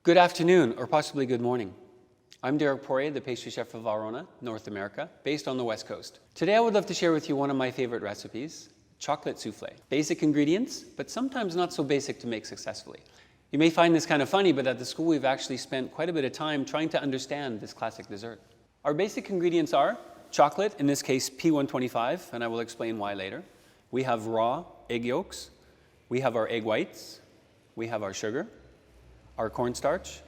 Good afternoon, or possibly good morning. I'm Derek Poirier, the pastry chef of Valrhona, North America, based on the West Coast. Today I would love to share with you one of my favorite recipes, chocolate souffle. Basic ingredients, but sometimes not so basic to make successfully. You may find this kind of funny, but at the school we've actually spent quite a bit of time trying to understand this classic dessert. Our basic ingredients are chocolate, in this case P125, and I will explain why later. We have raw egg yolks, we have our egg whites, we have our sugar, our cornstarch,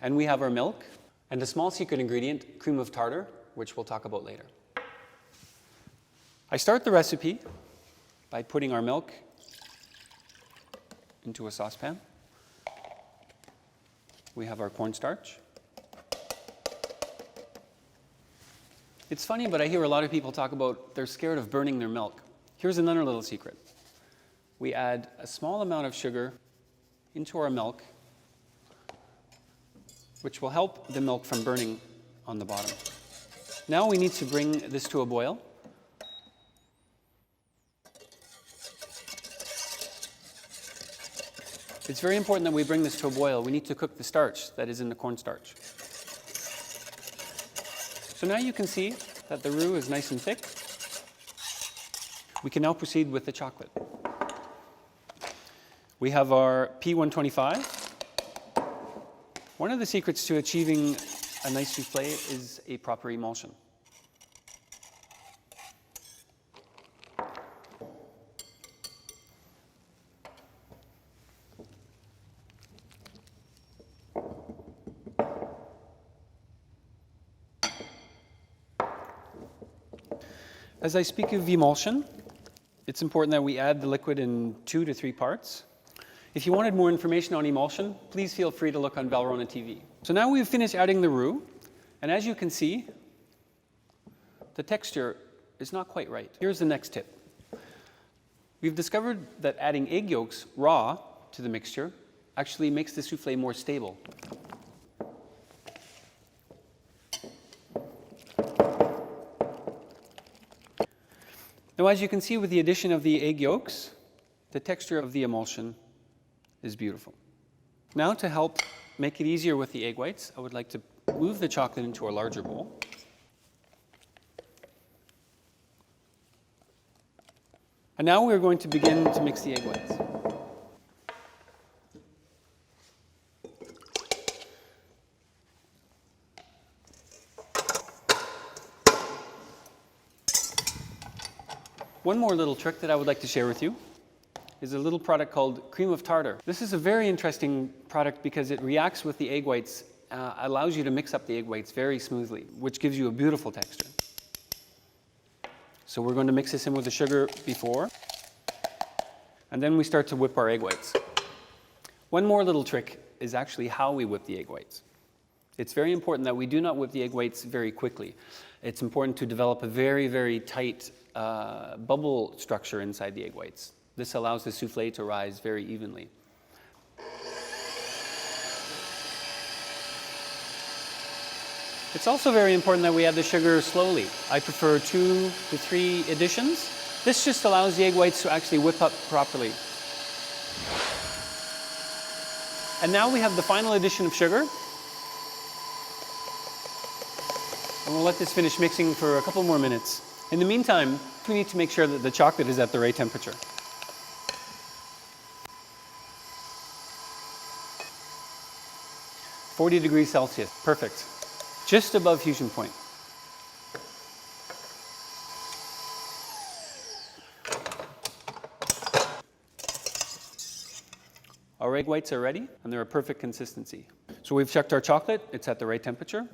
and we have our milk, and a small secret ingredient, cream of tartar, which we'll talk about later. I start the recipe by putting our milk into a saucepan. We have our cornstarch. It's funny, but I hear a lot of people talk about they're scared of burning their milk. Here's another little secret. We add a small amount of sugar into our milk, which will help the milk from burning on the bottom. Now we need to bring this to a boil. It's very important that we bring this to a boil. We need to cook the starch that is in the cornstarch. So now you can see that the roux is nice and thick. We can now proceed with the chocolate. We have our P125. One of the secrets to achieving a nice souffle is a proper emulsion. As I speak of emulsion, it's important that we add the liquid in 2 to 3 parts. If you wanted more information on emulsion, please feel free to look on Valrhona TV. So now we've finished adding the roux, and as you can see, the texture is not quite right. Here's the next tip. We've discovered that adding egg yolks raw to the mixture actually makes the souffle more stable. Now, as you can see with the addition of the egg yolks, the texture of the emulsion is beautiful. Now, to help make it easier with the egg whites, I would like to move the chocolate into a larger bowl. And now we're going to begin to mix the egg whites. One more little trick that I would like to share with you is a little product called cream of tartar. This is a very interesting product because it reacts with the egg whites, allows you to mix up the egg whites very smoothly, which gives you a beautiful texture. So we're going to mix this in with the sugar before, and then we start to whip our egg whites. One more little trick is actually how we whip the egg whites. It's very important that we do not whip the egg whites very quickly. It's important to develop a very, very tight bubble structure inside the egg whites. This allows the souffle to rise very evenly. It's also very important that we add the sugar slowly. I prefer 2 to 3 additions. This just allows the egg whites to actually whip up properly. And now we have the final addition of sugar. And we'll let this finish mixing for a couple more minutes. In the meantime, we need to make sure that the chocolate is at the right temperature. 40 degrees Celsius, perfect. Just above fusion point. Our egg whites are ready, and they're a perfect consistency. So we've checked our chocolate, it's at the right temperature.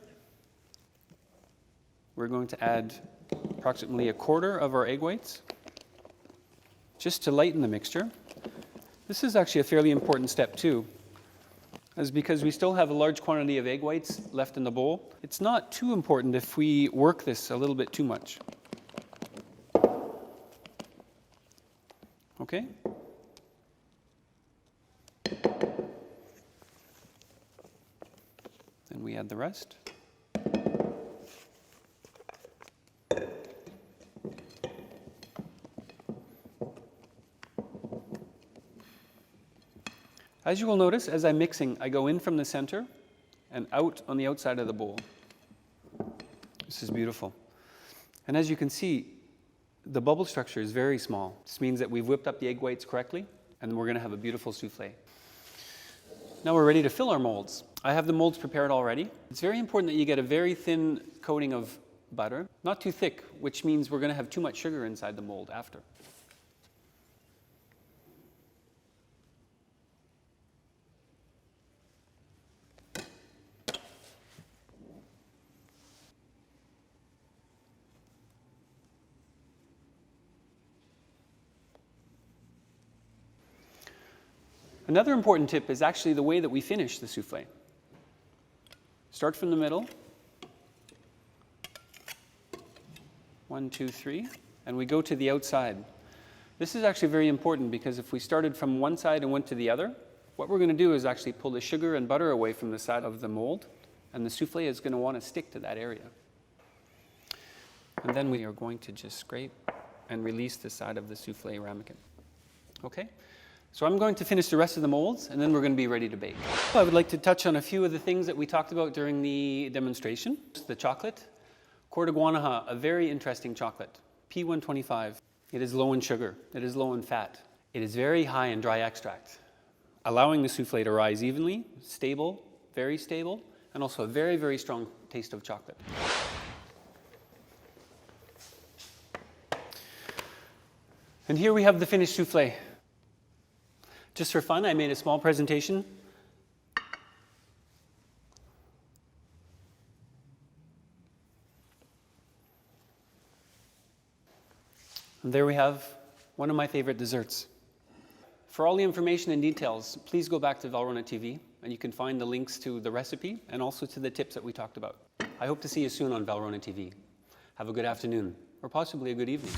We're going to add approximately 1/4 of our egg whites, just to lighten the mixture. This is actually a fairly important step too, as because we still have a large quantity of egg whites left in the bowl. It's not too important if we work this a little bit too much. Okay? Then we add the rest. As you will notice, as I'm mixing, I go in from the center and out on the outside of the bowl. This is beautiful. And as you can see, the bubble structure is very small. This means that we've whipped up the egg whites correctly, and we're going to have a beautiful soufflé. Now we're ready to fill our molds. I have the molds prepared already. It's very important that you get a very thin coating of butter, not too thick, which means we're going to have too much sugar inside the mold after. Another important tip is actually the way that we finish the soufflé. Start from the middle. 1, 2, 3. And we go to the outside. This is actually very important because if we started from one side and went to the other, what we're going to do is actually pull the sugar and butter away from the side of the mold, and the soufflé is going to want to stick to that area. And then we are going to just scrape and release the side of the soufflé ramekin. Okay? So I'm going to finish the rest of the molds, and then we're going to be ready to bake. I would like to touch on a few of the things that we talked about during the demonstration. The chocolate. Coeur de Guanaja, a very interesting chocolate. P125. It is low in sugar. It is low in fat. It is very high in dry extract, allowing the soufflé to rise evenly, stable, very stable, and also a very, very strong taste of chocolate. And here we have the finished soufflé. Just for fun, I made a small presentation. And there we have one of my favorite desserts. For all the information and details, please go back to Valrhona TV, and you can find the links to the recipe and also to the tips that we talked about. I hope to see you soon on Valrhona TV. Have a good afternoon, or possibly a good evening.